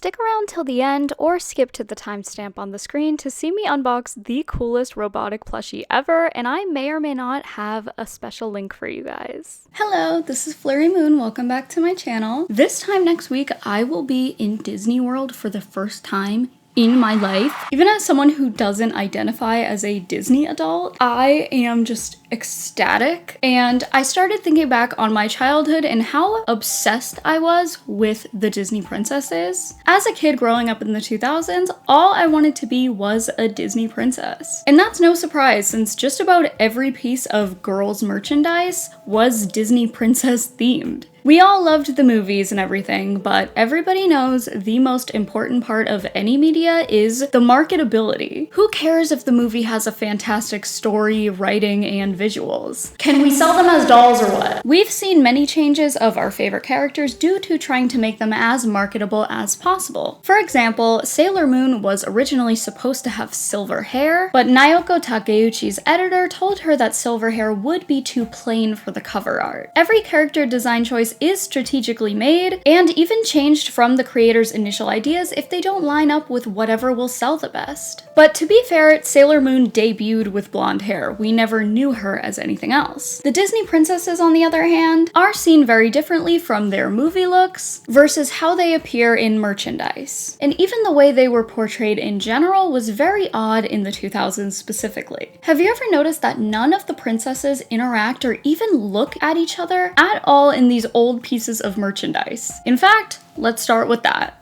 stick around till the end or skip to the timestamp on the screen to see me unbox the coolest robotic plushie ever, and I may or may not have a special link for you guys. Hello, this is Flurry Moon. Welcome back to my channel. This time next week, I will be in Disney World for the first time in my life. Even as someone who doesn't identify as a Disney adult, I am just ecstatic. And I started thinking back on my childhood and how obsessed I was with the Disney princesses. As a kid growing up in the 2000s, all I wanted to be was a Disney princess. And that's no surprise, since just about every piece of girls' merchandise was Disney princess themed. We all loved the movies and everything, but everybody knows the most important part of any media is the marketability. Who cares if the movie has a fantastic story, writing, and visuals? Can we sell them as dolls or what? We've seen many changes of our favorite characters due to trying to make them as marketable as possible. For example, Sailor Moon was originally supposed to have silver hair, but Naoko Takeuchi's editor told her that silver hair would be too plain for the cover art. Every character design choice is strategically made and even changed from the creator's initial ideas if they don't line up with whatever will sell the best. But to be fair, Sailor Moon debuted with blonde hair. We never knew her as anything else. The Disney princesses, on the other hand, are seen very differently from their movie looks versus how they appear in merchandise. And even the way they were portrayed in general was very odd in the 2000s specifically. Have you ever noticed that none of the princesses interact or even look at each other at all in these old pieces of merchandise? In fact, let's start with that.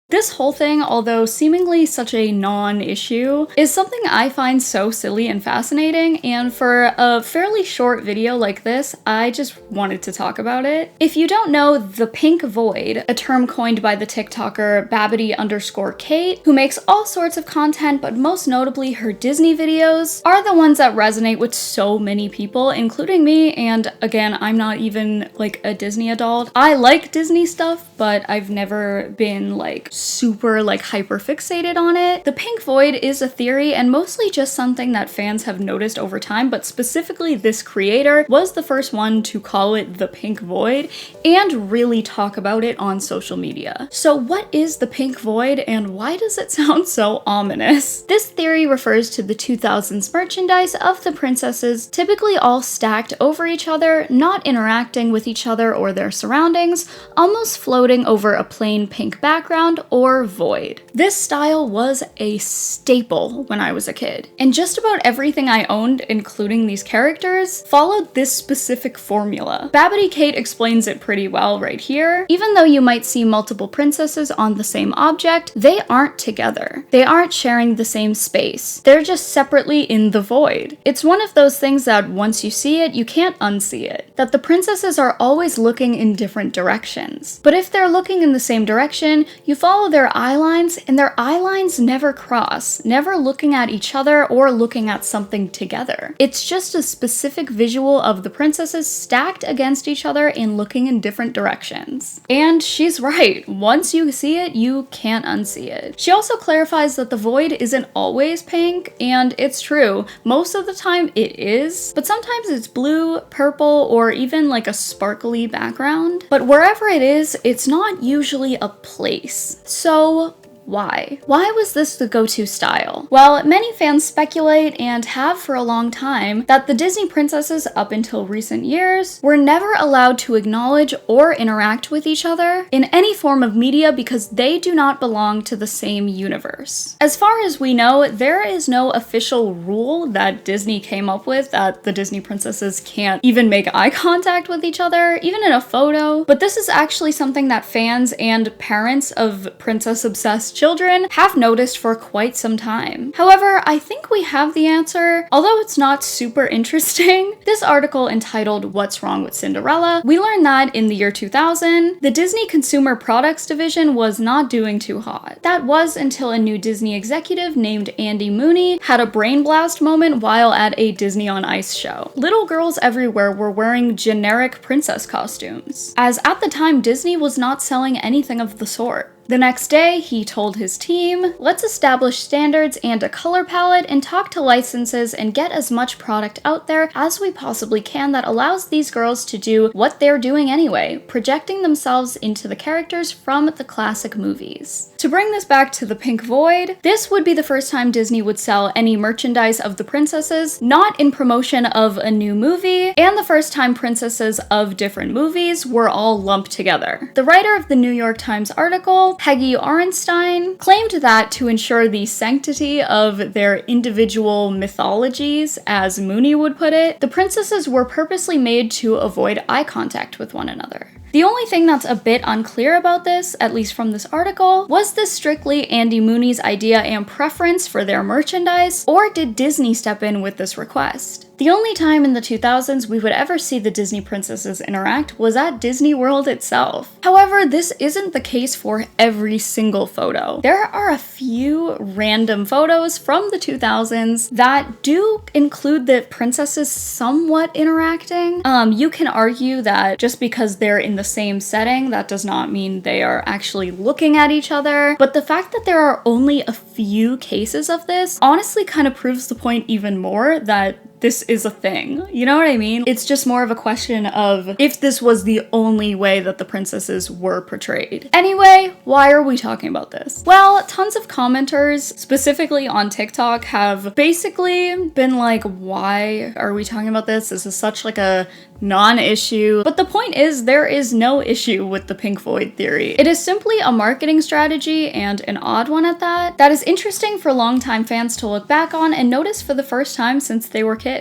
This whole thing, although seemingly such a non-issue, is something I find so silly and fascinating, and for a fairly short video like this, I just wanted to talk about it. If you don't know, the pink void, a term coined by the TikToker Babbity_Kate, who makes all sorts of content, but most notably her Disney videos, are the ones that resonate with so many people, including me, and again, I'm not even like a Disney adult. I like Disney stuff, but I've never been like super hyper fixated on it. The pink void is a theory and mostly just something that fans have noticed over time, but specifically this creator was the first one to call it the pink void and really talk about it on social media. So what is the pink void and why does it sound so ominous? This theory refers to the 2000s merchandise of the princesses typically all stacked over each other, not interacting with each other or their surroundings, almost floating over a plain pink background or void. This style was a staple when I was a kid, and just about everything I owned, including these characters, followed this specific formula. Babbity Kate explains it pretty well right here. Even though you might see multiple princesses on the same object, they aren't together. They aren't sharing the same space. They're just separately in the void. It's one of those things that once you see it, you can't unsee it. That the princesses are always looking in different directions. But if they're looking in the same direction, you follow their eye lines, and their eye lines never cross, never looking at each other or looking at something together. It's just a specific visual of the princesses stacked against each other and looking in different directions. And she's right. Once you see it, you can't unsee it. She also clarifies that the void isn't always pink, and it's true. Most of the time it is, but sometimes it's blue, purple, or even like a sparkly background. But wherever it is, it's not usually a place. So why? Why was this the go-to style? Well, many fans speculate, and have for a long time, that the Disney princesses up until recent years were never allowed to acknowledge or interact with each other in any form of media because they do not belong to the same universe. As far as we know, there is no official rule that Disney came up with that the Disney princesses can't even make eye contact with each other, even in a photo, but this is actually something that fans and parents of princess-obsessed children have noticed for quite some time. However, I think we have the answer. Although it's not super interesting, this article entitled "What's Wrong with Cinderella?" we learned that in the year 2000, the Disney Consumer Products division was not doing too hot. That was until a new Disney executive named Andy Mooney had a brain blast moment while at a Disney on Ice show. Little girls everywhere were wearing generic princess costumes, as at the time Disney was not selling anything of the sort. The next day, he told his team, let's establish standards and a color palette and talk to licenses and get as much product out there as we possibly can that allows these girls to do what they're doing anyway, projecting themselves into the characters from the classic movies. To bring this back to the Pink Void, this would be the first time Disney would sell any merchandise of the princesses, not in promotion of a new movie, and the first time princesses of different movies were all lumped together. The writer of the New York Times article, Peggy Orenstein, claimed that to ensure the sanctity of their individual mythologies, as Mooney would put it, the princesses were purposely made to avoid eye contact with one another. The only thing that's a bit unclear about this, at least from this article, was this strictly Andy Mooney's idea and preference for their merchandise, or did Disney step in with this request? The only time in the 2000s we would ever see the Disney princesses interact was at Disney World itself. However, this isn't the case for every single photo. There are a few random photos from the 2000s that do include the princesses somewhat interacting. You can argue that just because they're in the same setting, that does not mean they are actually looking at each other. But the fact that there are only a few cases of this honestly kind of proves the point even more that this is a thing. You know what I mean? It's just more of a question of if this was the only way that the princesses were portrayed. Anyway, why are we talking about this? Well, tons of commenters, specifically on TikTok, have basically been like, why are we talking about this? This is such like a non-issue. But the point is, there is no issue with the Pink Void theory. It is simply a marketing strategy, and an odd one at that is interesting for longtime fans to look back on and notice for the first time since they were kids.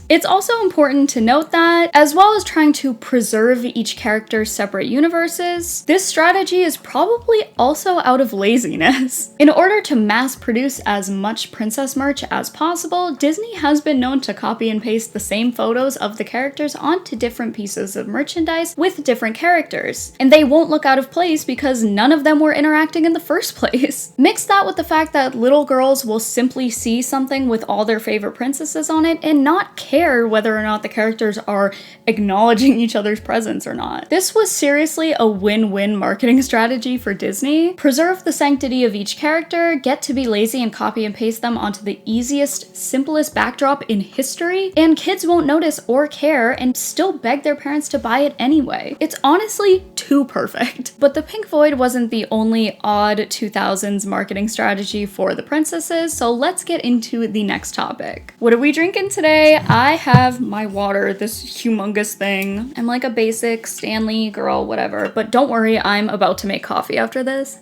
It's also important to note that, as well as trying to preserve each character's separate universes, this strategy is probably also out of laziness. In order to mass produce as much princess merch as possible, Disney has been known to copy and paste the same photos of the characters onto different pieces of merchandise with different characters, and they won't look out of place because none of them were interacting in the first place. Mix that with the fact that little girls will simply see something with all their favorite princesses on it and not care whether or not the characters are acknowledging each other's presence or not. This was seriously a win-win marketing strategy for Disney. Preserve the sanctity of each character, get to be lazy and copy and paste them onto the easiest, simplest backdrop in history, and kids won't notice or care and still beg their parents to buy it anyway. It's honestly too perfect. But the Pink Void wasn't the only odd 2000s marketing strategy for the princesses, so let's get into the next topic. What are we drinking today? I have my water, this humongous thing. I'm like a basic Stanley girl, whatever, but don't worry, I'm about to make coffee after this.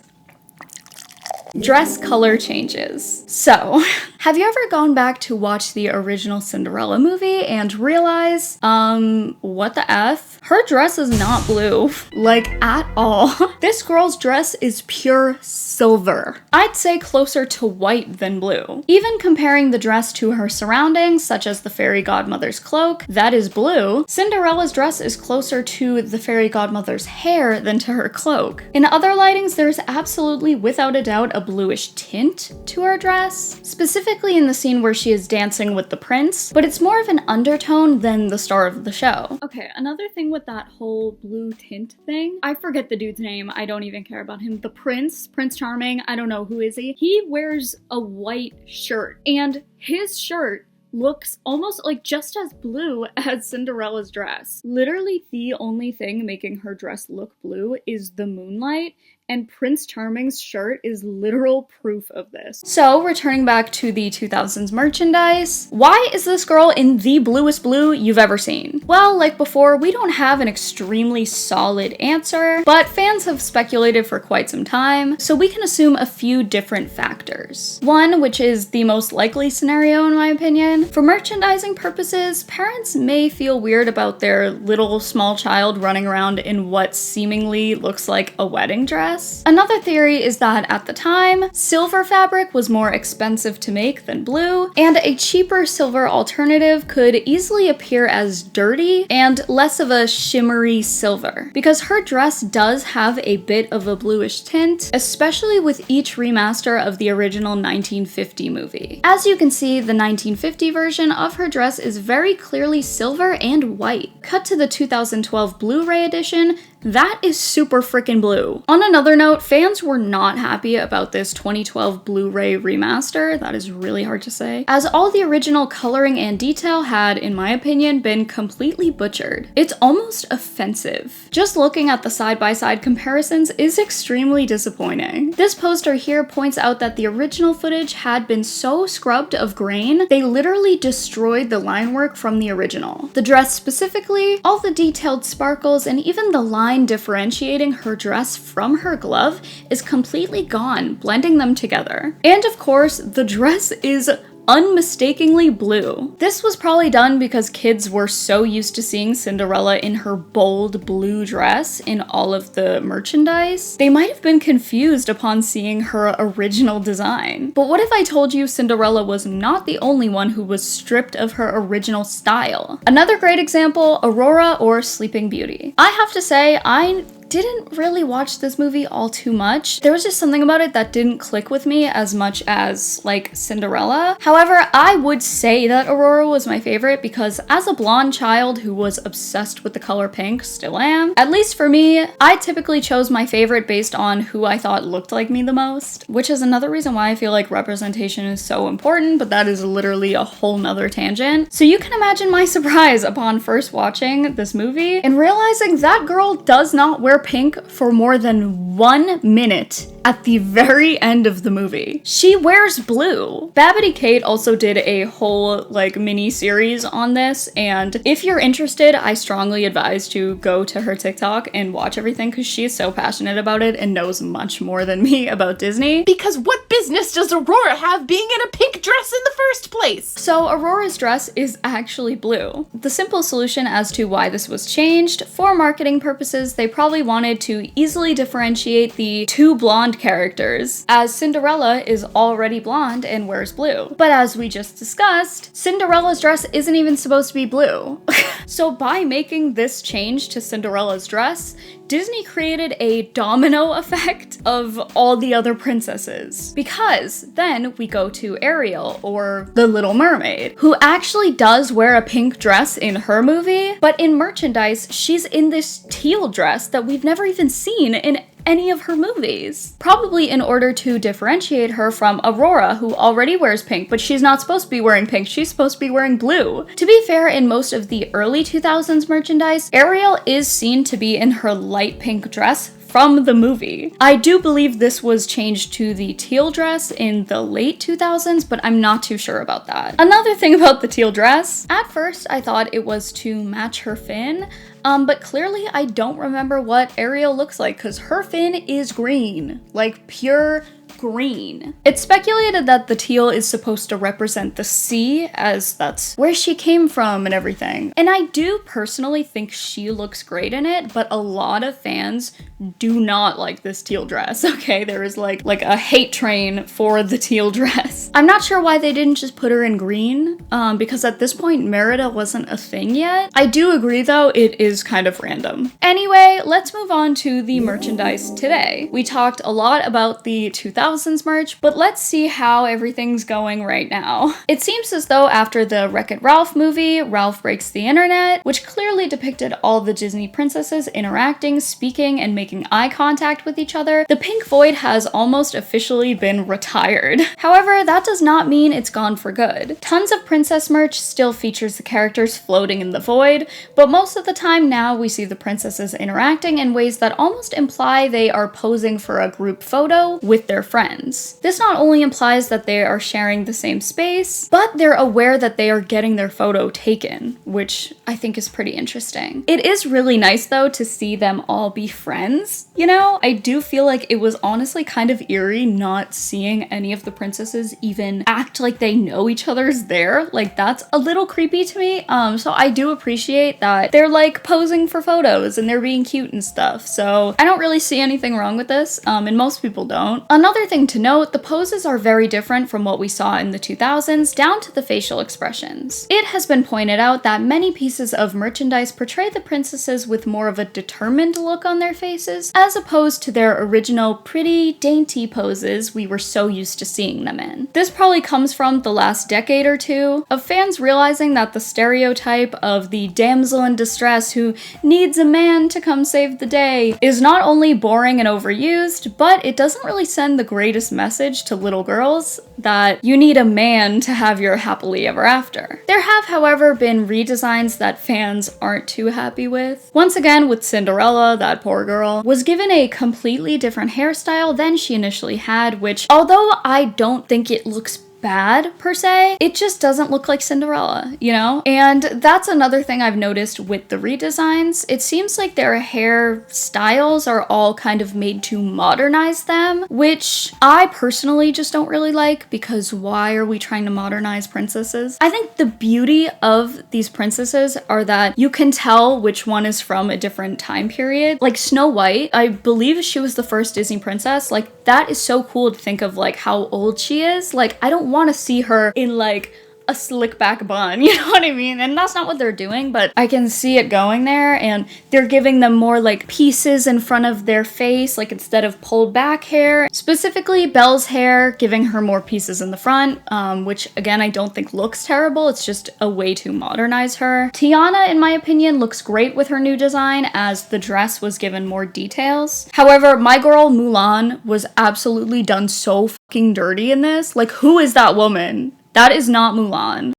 Dress color changes. So, have you ever gone back to watch the original Cinderella movie and realize, what the F? Her dress is not blue, like at all. This girl's dress is pure silver. I'd say closer to white than blue. Even comparing the dress to her surroundings, such as the fairy godmother's cloak, that is blue, Cinderella's dress is closer to the fairy godmother's hair than to her cloak. In other lightings, there's absolutely, without a doubt, a bluish tint to her dress, specifically in the scene where she is dancing with the prince, but it's more of an undertone than the star of the show. Okay, another thing with that whole blue tint thing, I forget the dude's name, I don't even care about him. The Prince Charming, I don't know, who is he? He wears a white shirt, and his shirt looks almost like just as blue as Cinderella's dress. Literally the only thing making her dress look blue is the moonlight, and Prince Charming's shirt is literal proof of this. So, returning back to the 2000s merchandise, why is this girl in the bluest blue you've ever seen? Well, like before, we don't have an extremely solid answer, but fans have speculated for quite some time, so we can assume a few different factors. One, which is the most likely scenario in my opinion, for merchandising purposes, parents may feel weird about their little small child running around in what seemingly looks like a wedding dress. Another theory is that at the time, silver fabric was more expensive to make than blue, and a cheaper silver alternative could easily appear as dirty and less of a shimmery silver, because her dress does have a bit of a bluish tint, especially with each remaster of the original 1950 movie. As you can see, the 1950 version of her dress is very clearly silver and white. Cut to the 2012 Blu-ray edition, That is super freaking blue. On another note, fans were not happy about this 2012 Blu-ray remaster, that is really hard to say, as all the original coloring and detail had, in my opinion, been completely butchered. It's almost offensive. Just looking at the side-by-side comparisons is extremely disappointing. This poster here points out that the original footage had been so scrubbed of grain, they literally destroyed the line work from the original. The dress specifically, all the detailed sparkles, and even the line differentiating her dress from her glove is completely gone, blending them together. And of course, the dress is unmistakably blue. This was probably done because kids were so used to seeing Cinderella in her bold blue dress in all of the merchandise, they might have been confused upon seeing her original design. But what if I told you Cinderella was not the only one who was stripped of her original style? Another great example, Aurora or Sleeping Beauty. I have to say, I didn't really watch this movie all too much. There was just something about it that didn't click with me as much as, like, Cinderella. However, I would say that Aurora was my favorite because as a blonde child who was obsessed with the color pink, still am, at least for me, I typically chose my favorite based on who I thought looked like me the most, which is another reason why I feel like representation is so important, but that is literally a whole nother tangent. So you can imagine my surprise upon first watching this movie and realizing that girl does not wear pink for more than 1 minute at the very end of the movie. She wears blue. Babbity Kate also did a whole like mini series on this, and if you're interested, I strongly advise to go to her TikTok and watch everything because she is so passionate about it and knows much more than me about Disney. Because what business does Aurora have being in a pink dress in the first place? So Aurora's dress is actually blue. The simple solution as to why this was changed, for marketing purposes, they probably wanted to easily differentiate the two blonde characters, as Cinderella is already blonde and wears blue. But as we just discussed, Cinderella's dress isn't even supposed to be blue. So by making this change to Cinderella's dress, Disney created a domino effect of all the other princesses. Because then we go to Ariel, or the Little Mermaid, who actually does wear a pink dress in her movie, but in merchandise, she's in this teal dress that we've never even seen in any of her movies. Probably in order to differentiate her from Aurora, who already wears pink, but she's not supposed to be wearing pink, she's supposed to be wearing blue. To be fair, in most of the early 2000s merchandise, Ariel is seen to be in her light pink dress from the movie. I do believe this was changed to the teal dress in the late 2000s, but I'm not too sure about that. Another thing about the teal dress, at first I thought it was to match her fin, but clearly I don't remember what Ariel looks like because her fin is green, like pure green. It's speculated that the teal is supposed to represent the sea, as that's where she came from and everything. And I do personally think she looks great in it, but a lot of fans do not like this teal dress, okay? There is like a hate train for the teal dress. I'm not sure why they didn't just put her in green, because at this point Merida wasn't a thing yet. I do agree though, it is kind of random. Anyway, let's move on to the merchandise today. We talked a lot about the 2000s merch, but let's see how everything's going right now. It seems as though after the Wreck-It Ralph movie, Ralph Breaks the Internet, which clearly depicted all the Disney princesses interacting, speaking, and making eye contact with each other, the pink void has almost officially been retired. However, that does not mean it's gone for good. Tons of princess merch still features the characters floating in the void, but most of the time now we see the princesses interacting in ways that almost imply they are posing for a group photo with their friends. This not only implies that they are sharing the same space, but they're aware that they are getting their photo taken, which I think is pretty interesting. It is really nice though to see them all be friends, you know? I do feel like it was honestly kind of eerie not seeing any of the princesses even act like they know each other's there. Like that's a little creepy to me. So I do appreciate that they're like posing for photos and they're being cute and stuff. So I don't really see anything wrong with this, and most people don't. Another Another thing to note, the poses are very different from what we saw in the 2000s, down to the facial expressions. It has been pointed out that many pieces of merchandise portray the princesses with more of a determined look on their faces, as opposed to their original pretty dainty poses we were so used to seeing them in. This probably comes from the last decade or two of fans realizing that the stereotype of the damsel in distress who needs a man to come save the day is not only boring and overused, but it doesn't really send the greatest message to little girls that you need a man to have your happily ever after. There have, however, been redesigns that fans aren't too happy with. Once again, with Cinderella, that poor girl, was given a completely different hairstyle than she initially had, which, although I don't think it looks bad per se, it just doesn't look like Cinderella, you know? And that's another thing I've noticed with the redesigns. It seems like their hair styles are all kind of made to modernize them, which I personally just don't really like, because why are we trying to modernize princesses? I think the beauty of these princesses are that you can tell which one is from a different time period. Like Snow White, I believe she was the first Disney princess. Like, that is so cool to think of like how old she is. Like, I don't want to see her in like a slick back bun, you know what I mean? And that's not what they're doing, but I can see it going there, and they're giving them more like pieces in front of their face, like instead of pulled back hair. Specifically Belle's hair, giving her more pieces in the front, which again, I don't think looks terrible. It's just a way to modernize her. Tiana, in my opinion, looks great with her new design, as the dress was given more details. However, my girl Mulan was absolutely done so fucking dirty in this. Like, who is that woman? That is not Mulan.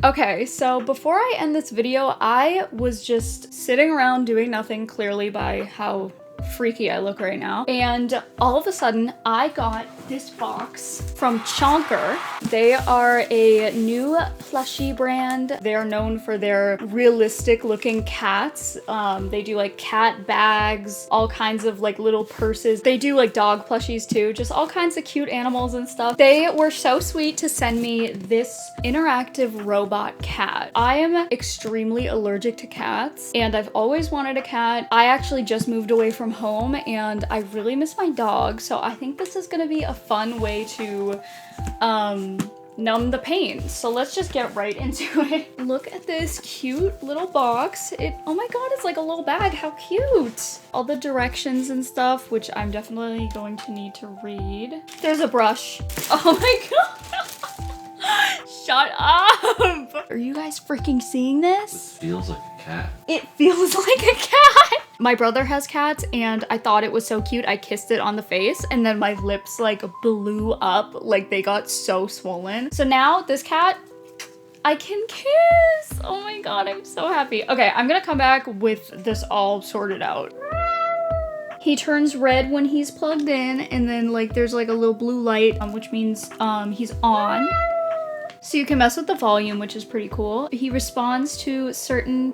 Okay, so before I end this video, I was just sitting around doing nothing, clearly by how freaky I look right now. And all of a sudden, I got this box from Chonker. They are a new plushie brand. They are known for their realistic looking cats. They do like cat bags, all kinds of like little purses. They do like dog plushies too, just all kinds of cute animals and stuff. They were so sweet to send me this interactive robot cat. I am extremely allergic to cats, and I've always wanted a cat. I actually just moved away from home, and I really miss my dog, so I think this is gonna be a fun way to numb the pain. So let's just get right into it. Look at this cute little box. Oh my god, it's like a little bag. How cute. All the directions and stuff, which I'm definitely going to need to read. There's a brush. Oh my god. Shut up. Are you guys freaking seeing this? It feels like a cat. It feels like a cat. My brother has cats, and I thought it was so cute. I kissed it on the face, and then my lips like blew up, like they got so swollen. So now this cat, I can kiss. Oh my god, I'm so happy. Okay, I'm gonna come back with this all sorted out. He turns red when he's plugged in, and then like there's like a little blue light, which means he's on. So you can mess with the volume, which is pretty cool. He responds to certain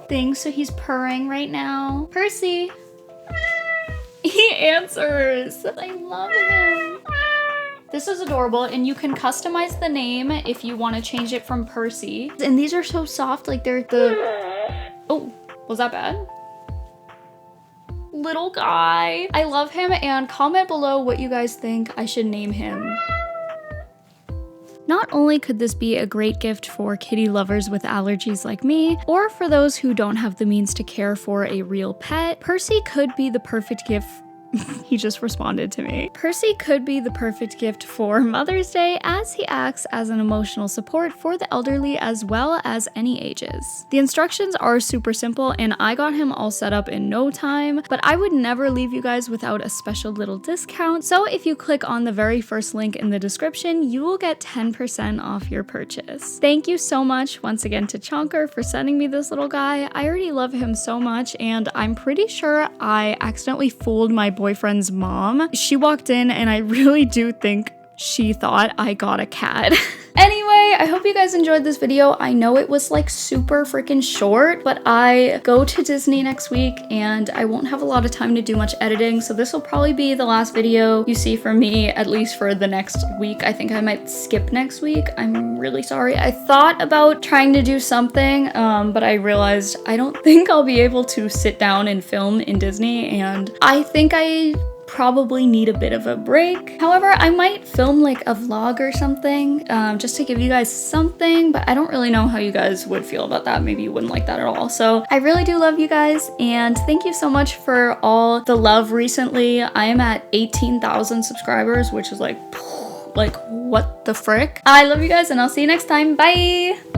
things, so he's purring right now. Percy! He answers! I love him! This is adorable, and you can customize the name if you want to change it from Percy. And these are so soft, like they're the... Oh, was that bad? Little guy. I love him, and comment below what you guys think I should name him. Not only could this be a great gift for kitty lovers with allergies like me, or for those who don't have the means to care for a real pet, Percy could be the perfect gift. He just responded to me. Percy could be the perfect gift for Mother's Day, as he acts as an emotional support for the elderly as well as any ages. The instructions are super simple, and I got him all set up in no time, but I would never leave you guys without a special little discount. So if you click on the very first link in the description, you will get 10% off your purchase. Thank you so much once again to Chonker for sending me this little guy. I already love him so much, and I'm pretty sure I accidentally fooled my boyfriend's mom. She walked in, and I really do think she thought I got a cat. Anyway, I hope you guys enjoyed this video. I know it was like super freaking short, but I go to Disney next week and I won't have a lot of time to do much editing, so this will probably be the last video you see from me, at least for the next week. I think I might skip next week. I'm really sorry. I thought about trying to do something, but I realized I don't think I'll be able to sit down and film in Disney, and I think I probably need a bit of a break. However, I might film like a vlog or something, just to give you guys something, but I don't really know how you guys would feel about that. Maybe you wouldn't like that at all. So I really do love you guys, and thank you so much for all the love recently. I am at 18,000 subscribers, which is like what the frick? I love you guys, and I'll see you next time. Bye!